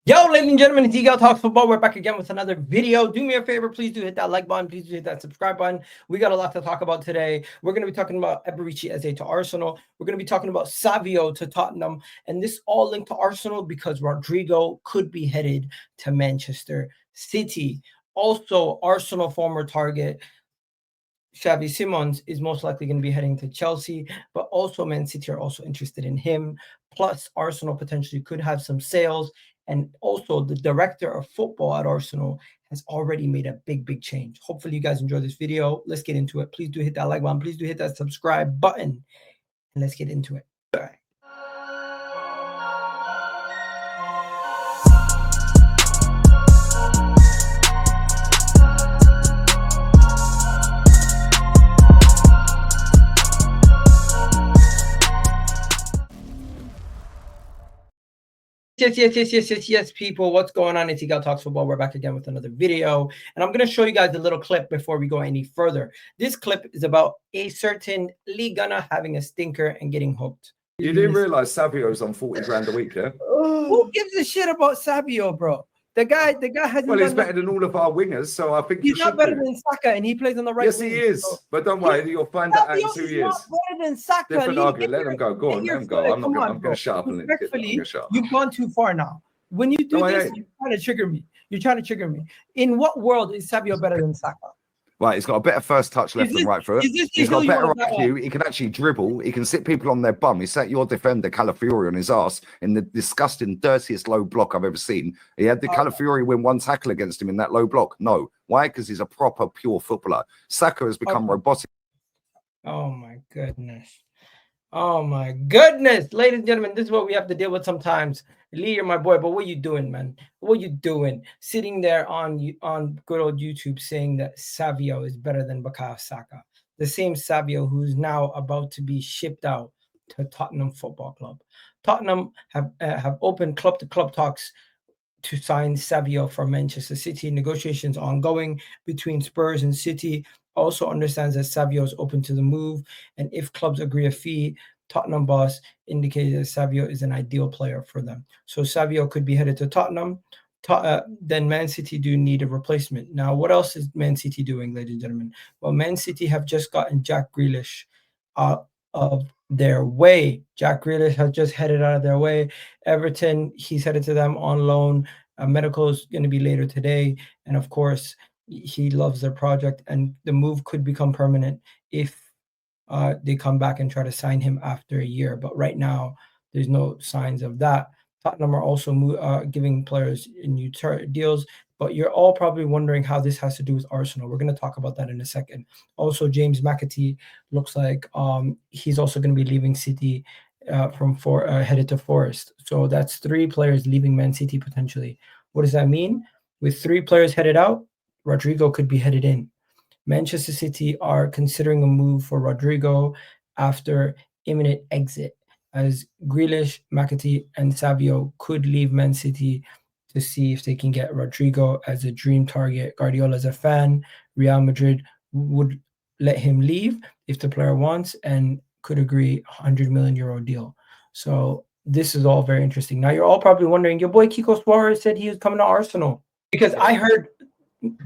Yo, ladies and gentlemen, it's Egal Talks Football. We're back again with another video. Do me a favor, please do hit that like button. Please do hit that subscribe button. We got a lot to talk about today. We're going to be talking about Eberechi Eze to Arsenal. We're going to be talking about Savio to Tottenham. And this all linked to Arsenal because Rodrygo could be headed to Manchester City. Also, Arsenal former target Xavi Simons is most likely going to be heading to Chelsea, but also Man City are also interested in him. Plus, Arsenal potentially could have some sales. And also, the director of football at Arsenal has already made a big change. Hopefully, you guys enjoy this video. Let's get into it. Please do hit that like button. Please do hit that subscribe button. And let's get into it. All right. Yes, people. What's going on? It's Egal Talks Football. We're back again with another video. And I'm going to show you guys a little clip before we go any further. This clip is about a certain Ligue having a stinker and getting hooked. You do realize Savio's on 40 grand a week, yeah? Who gives a shit about Savio, bro? The guy hasn't. Well, he's better than all of our wingers, so I think he's not better than Saka, and he plays on the right. Yes, he is. So. But don't worry, you'll find out in 2 years. Not better than Saka. Different argument. Let him go. Go on, let him go. I'm going to shut up. Respectfully, you've gone too far now. When you do this, you're trying to trigger me. You're trying to trigger me. In what world is Savio better than Saka? Right, he's got a better first touch left and right foot. He's got better IQ. He can actually dribble. He can sit people on their bum. He set your defender, Calafiori, on his ass in the disgusting, dirtiest low block I've ever seen. He had the Calafiori win one tackle against him in that low block. No. Why? Because he's a proper, pure footballer. Saka has become robotic. Oh, my goodness. Oh, my goodness. Ladies and gentlemen, this is what we have to deal with sometimes. Lee, you're my boy, but what you doing, man? What you doing? Sitting there on good old YouTube saying that Savio is better than Bukayo Saka. The same Savio who's now about to be shipped out to Tottenham Football Club. Tottenham have opened club-to-club talks to sign Savio for Manchester City. Negotiations ongoing between Spurs and City. Also understands that Savio is open to the move, and if clubs agree a fee, Tottenham boss indicated that Savio is an ideal player for them. So Savio could be headed to Tottenham. Then Man City do need a replacement. Now, what else is Man City doing, ladies and gentlemen? Well, Man City have just gotten Jack Grealish out of their way. Jack Grealish has just headed out of their way. Everton, he's headed to them on loan. Medical is going to be later today. And of course, he loves their project, and the move could become permanent if they come back and try to sign him after a year. But right now, there's no signs of that. Tottenham are also giving players new deals, but you're all probably wondering how this has to do with Arsenal. We're going to talk about that in a second. Also, James McAtee looks like he's also going to be leaving City headed to Forest. So that's 3 players leaving Man City potentially. What does that mean? With 3 players headed out, Rodrigo could be headed in. Manchester City are considering a move for Rodrigo after imminent exit, as Grealish, McAtee, and Savio could leave Man City to see if they can get Rodrigo as a dream target. Guardiola's a fan. Real Madrid would let him leave if the player wants and could agree €100 million deal. So this is all very interesting. Now, you're all probably wondering, your boy Kiko Suarez said he was coming to Arsenal. Because I heard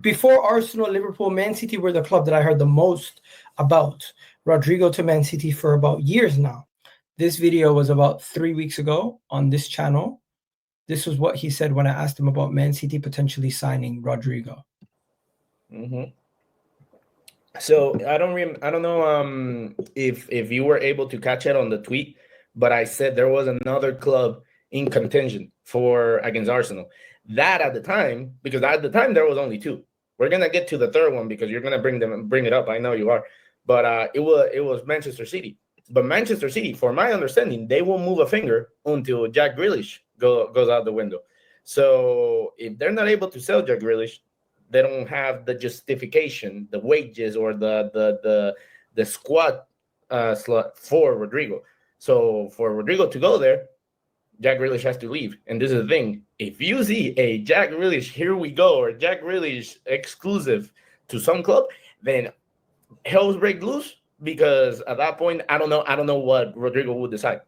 before Arsenal, Liverpool, Man City were the club that I heard the most about. Rodrigo to Man City for about years now. This video was about 3 weeks ago on this channel. This was what he said when I asked him about Man City potentially signing Rodrigo. So I don't know if you were able to catch it on the tweet, but I said there was another club in contention against Arsenal. That at the time, because at the time there was only 2. We're gonna get to the third one because you're gonna bring it up. I know you are, but it was Manchester City. But Manchester City, for my understanding, they won't move a finger until Jack Grealish goes out the window. So if they're not able to sell Jack Grealish, they don't have the justification, the wages, or the squad slot for Rodrigo. So for Rodrigo to go there, Jack Grealish has to leave. And this is the thing. If you see a Jack Grealish, here we go, or Jack Grealish exclusive to some club, then hell's break loose, because at that point, I don't know what Rodrigo would decide.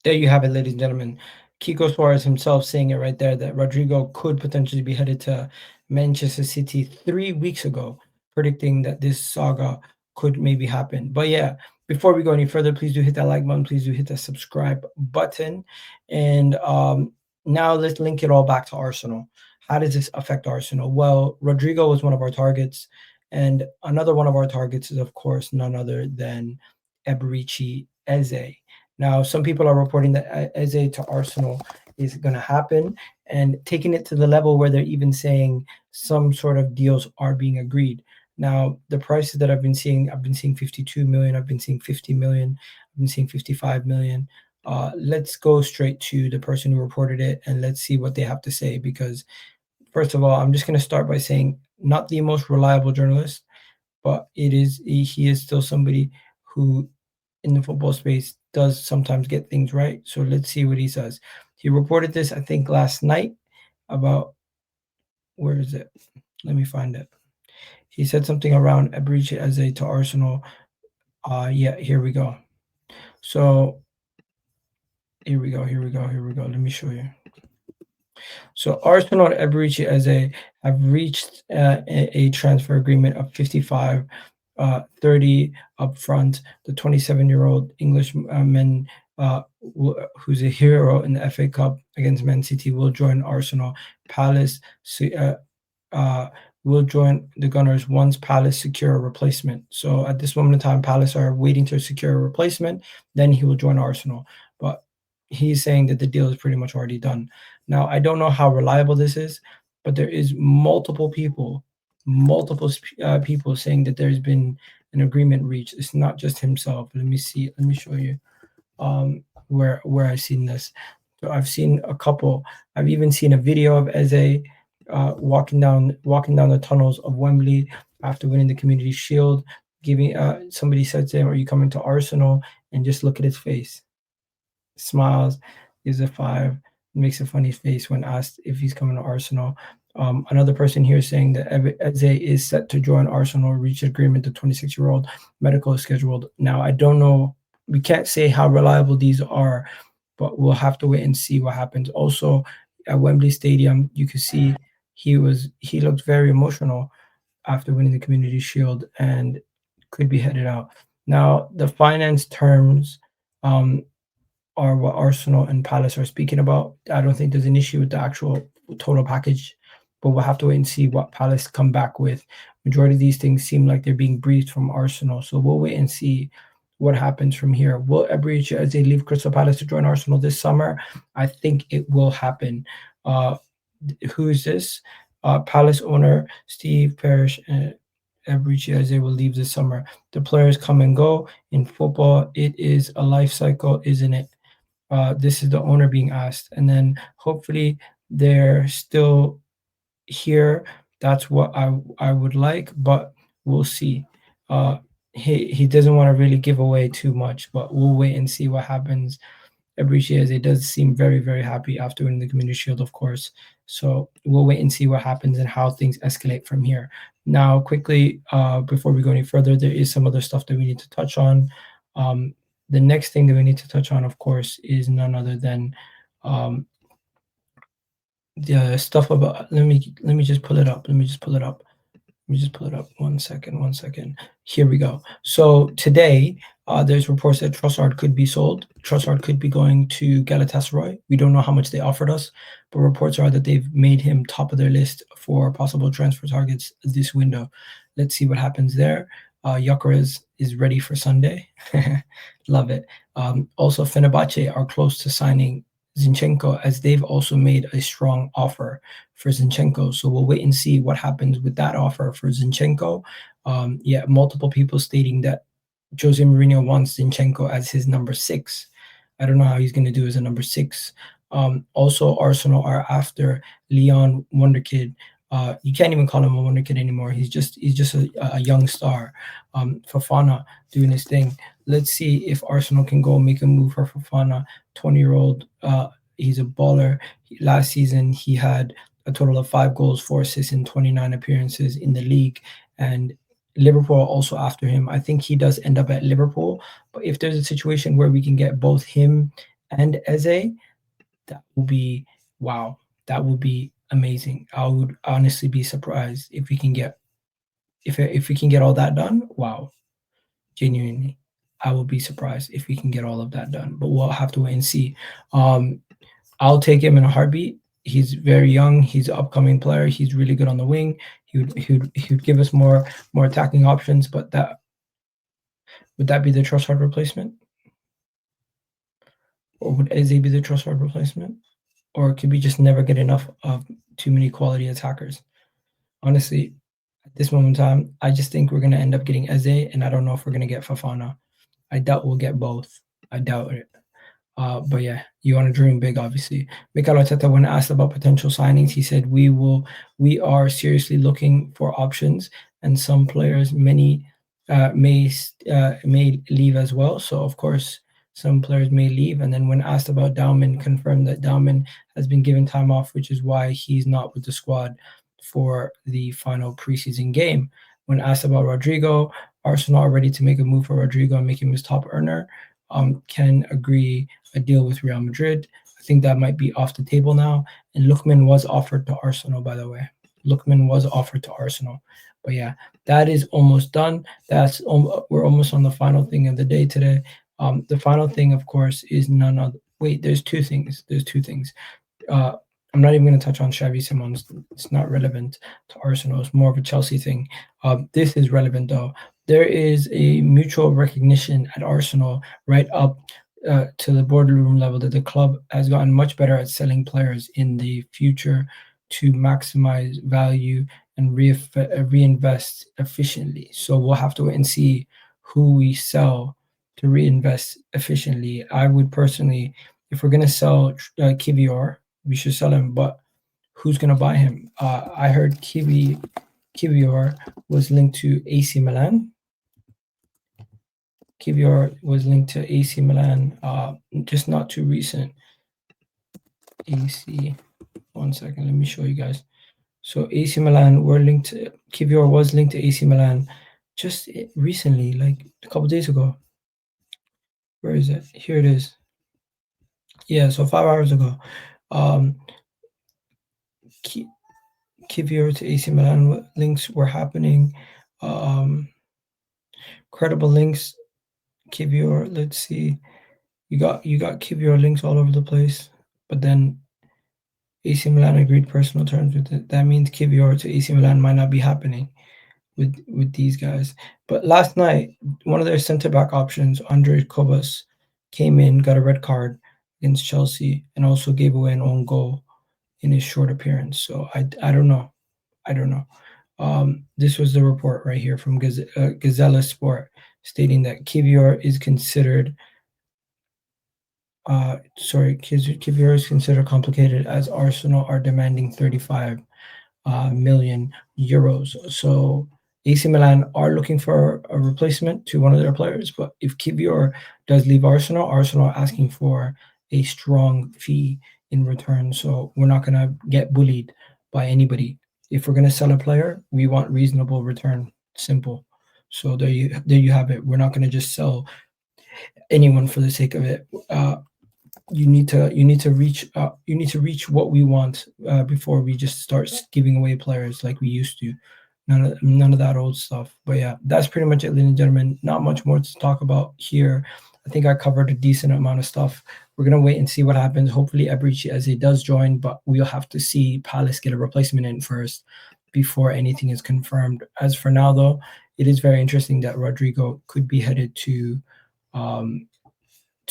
There you have it, ladies and gentlemen. Kiko Suarez himself saying it right there that Rodrygo could potentially be headed to Manchester City 3 weeks ago, predicting that this saga could maybe happen. But yeah, before we go any further, please do hit that like button. Please do hit that subscribe button. And now let's link it all back to Arsenal. How does this affect Arsenal? Well, Rodrigo was one of our targets. And another one of our targets is, of course, none other than Eberechi Eze. Now, some people are reporting that Eze to Arsenal is going to happen, and taking it to the level where they're even saying some sort of deals are being agreed. Now, the prices that I've been seeing 52 million, I've been seeing 50 million, I've been seeing 55 million. Let's go straight to the person who reported it and let's see what they have to say, because first of all, I'm just going to start by saying not the most reliable journalist, but he is still somebody who in the football space does sometimes get things right. So let's see what he says. He reported this, I think, last night about, where is it? Let me find it. He said something around Eberechi Eze to Arsenal. Yeah, here we go. So here we go. Let me show you. So Arsenal and Eberechi Eze have reached a transfer agreement of 55, 30 up front. The 27-year-old Englishman, who's a hero in the FA Cup against Man City, will join Arsenal. Palace will join the Gunners once Palace secure a replacement. So at this moment in time, Palace are waiting to secure a replacement. Then he will join Arsenal. But he's saying that the deal is pretty much already done. Now, I don't know how reliable this is, but there is multiple people saying that there's been an agreement reached. It's not just himself. Let me see. Let me show you where I've seen this. So I've seen a couple. I've even seen a video of Eze walking down the tunnels of Wembley after winning the Community Shield. Giving somebody said to him, "Are you coming to Arsenal?" And just look at his face. Smiles, gives a 5, makes a funny face when asked if he's coming to Arsenal. Another person here saying that Eze is set to join Arsenal, reach agreement. The 26-year-old medical is scheduled. Now, I don't know. We can't say how reliable these are, but we'll have to wait and see what happens. Also, at Wembley Stadium, you could see he looked very emotional after winning the Community Shield and could be headed out. Now, the finance terms are what Arsenal and Palace are speaking about. I don't think there's an issue with the actual total package, but we'll have to wait and see what Palace come back with. Majority of these things seem like they're being briefed from Arsenal, so we'll wait and see what happens from here. Will Eberechi Eze leave Crystal Palace to join Arsenal this summer? I think it will happen. Who is this? Palace owner Steve Parish. Eberechi Eze will leave this summer. The players come and go in football. It is a life cycle, isn't it? This is the owner being asked, and then hopefully they're still here. That's what I would like, but we'll see. He doesn't want to really give away too much, but we'll wait and see what happens. Eberechi Eze does seem very, very happy after winning the Community Shield, of course. So we'll wait and see what happens and how things escalate from here. Now, quickly, before we go any further, there is some other stuff that we need to touch on. The next thing that we need to touch on, of course, is none other than the stuff about. Let me just pull it up. One second. Here we go. So today, there's reports that Trossard could be sold. Trossard could be going to Galatasaray. We don't know how much they offered us, but reports are that they've made him top of their list for possible transfer targets this window. Let's see what happens there. Gyökeres is ready for Sunday. Love it. Also, Fenerbahce are close to signing Zinchenko, as they've also made a strong offer for Zinchenko. So we'll wait and see what happens with that offer for Zinchenko. Multiple people stating that Jose Mourinho wants Zinchenko as his number 6. I don't know how he's going to do as a number 6. Also, Arsenal are after Lyon wonderkid. You can't even call him a wonder kid anymore. He's just a young star. Fofana doing his thing. Let's see if Arsenal can go make a move for Fofana. 20-year-old. He's a baller. Last season he had a total of 5 goals, 4 assists in 29 appearances in the league, and Liverpool are also after him. I think he does end up at Liverpool, but if there's a situation where we can get both him and Eze, that will be wow. That would be amazing. I would honestly be surprised if we can get if we can get all that done. Wow, genuinely, I will be surprised if we can get all of that done. But we'll have to wait and see. Um, I'll take him in a heartbeat. He's very young. He's an upcoming player. He's really good on the wing. He would give us more attacking options. But that would that be the Trossard replacement, or would Eze be the Trossard replacement, or could we just never get enough of too many quality attackers? Honestly, at this moment in time, I just think we're going to end up getting Eze, and I don't know if we're going to get Fofana. I doubt we'll get both. I doubt it. But yeah, you want to dream big, obviously. Mikel Arteta, when asked about potential signings, he said we are seriously looking for options, and some players, many may leave as well. So of course, some players may leave. And then when asked about Dauman, confirmed that Dauman has been given time off, which is why he's not with the squad for the final preseason game. When asked about Rodrygo, Arsenal are ready to make a move for Rodrygo and make him his top earner. Can agree a deal with Real Madrid. I think that might be off the table now. And Lookman was offered to Arsenal, by the way. Lookman was offered to Arsenal. But yeah, that is almost done. We're almost on the final thing of the day today. The final thing, of course, is none other. Wait, there's two things. I'm not even going to touch on Xavi Simons. It's not relevant to Arsenal. It's more of a Chelsea thing. This is relevant, though. There is a mutual recognition at Arsenal right up to the boardroom level that the club has gotten much better at selling players in the future to maximize value and reinvest efficiently. So we'll have to wait and see who we sell to reinvest efficiently. I would personally, if we're going to sell Kiwior, we should sell him, but who's going to buy him? I heard Kiwior was linked to AC Milan. Kiwior was linked to AC Milan, just not too recent. AC, 1 second, let me show you guys. So AC Milan were linked to, Kiwior was linked to AC Milan just recently, like a couple days ago. Where is it? Here it is. Yeah, so 5 hours ago. Kiwior to AC Milan links were happening. Credible links. Kiwior, let's see. You got Kiwior links all over the place, but then AC Milan agreed personal terms with it. That means Kiwior to AC Milan might not be happening with these guys. But last night, one of their centre back options, Andrej Kobas, came in, got a red card against Chelsea, and also gave away an own goal in his short appearance. So I don't know. This was the report right here from Gazella Sport stating that Kiwior is considered Kiwior is considered complicated as Arsenal are demanding 35 million euros. So AC Milan are looking for a replacement to one of their players, but if Kiwior does leave Arsenal are asking for a strong fee in return. So we're not going to get bullied by anybody. If we're going to sell a player, we want reasonable return. Simple. So there you have it. We're not going to just sell anyone for the sake of it. You need to reach what we want before we just start giving away players like we used to. None of that old stuff. But yeah, that's pretty much it, ladies and gentlemen. Not much more to talk about here. I think I covered a decent amount of stuff. We're gonna wait and see what happens. Hopefully, Eberechi Eze does join, but we'll have to see Palace get a replacement in first before anything is confirmed. As for now, though, it is very interesting that Rodrigo could be headed to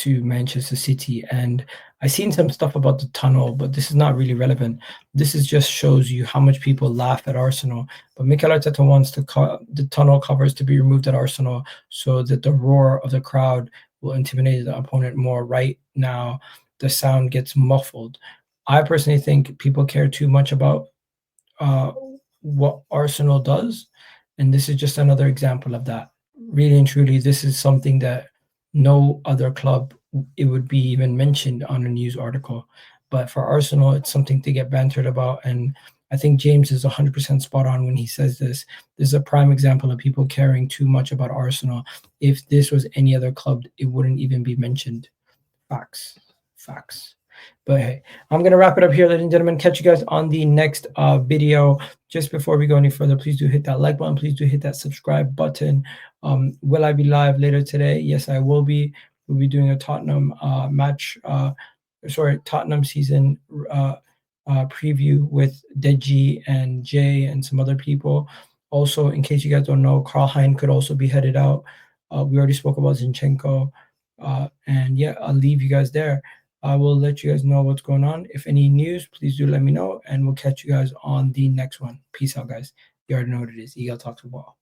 Manchester City. And I've seen some stuff about the tunnel, but this is not really relevant. This is just shows you how much people laugh at Arsenal. But Mikel Arteta wants the tunnel covers to be removed at Arsenal so that the roar of the crowd will intimidate the opponent more. Right now, the sound gets muffled. I personally think people care too much about what Arsenal does, and this is just another example of that. Really and truly, this is something that no other club, it would be even mentioned on a news article. But for Arsenal, it's something to get bantered about. And I think James is 100% spot on when he says this. This is a prime example of people caring too much about Arsenal. If this was any other club, it wouldn't even be mentioned. Facts. Facts. But hey, I'm gonna wrap it up here, ladies and gentlemen. Catch you guys on the next video. Just before we go any further, please do hit that like button. Please do hit that subscribe button. Will I be live later today? Yes, I will be. We'll be doing a Tottenham Tottenham season preview with Deji and Jay and some other people. Also, in case you guys don't know, Karl Hein could also be headed out. We already spoke about Zinchenko. And yeah, I'll leave you guys there. I will let you guys know what's going on. If any news, please do let me know, and we'll catch you guys on the next one. Peace out, guys. You already know what it is. Egal talks football.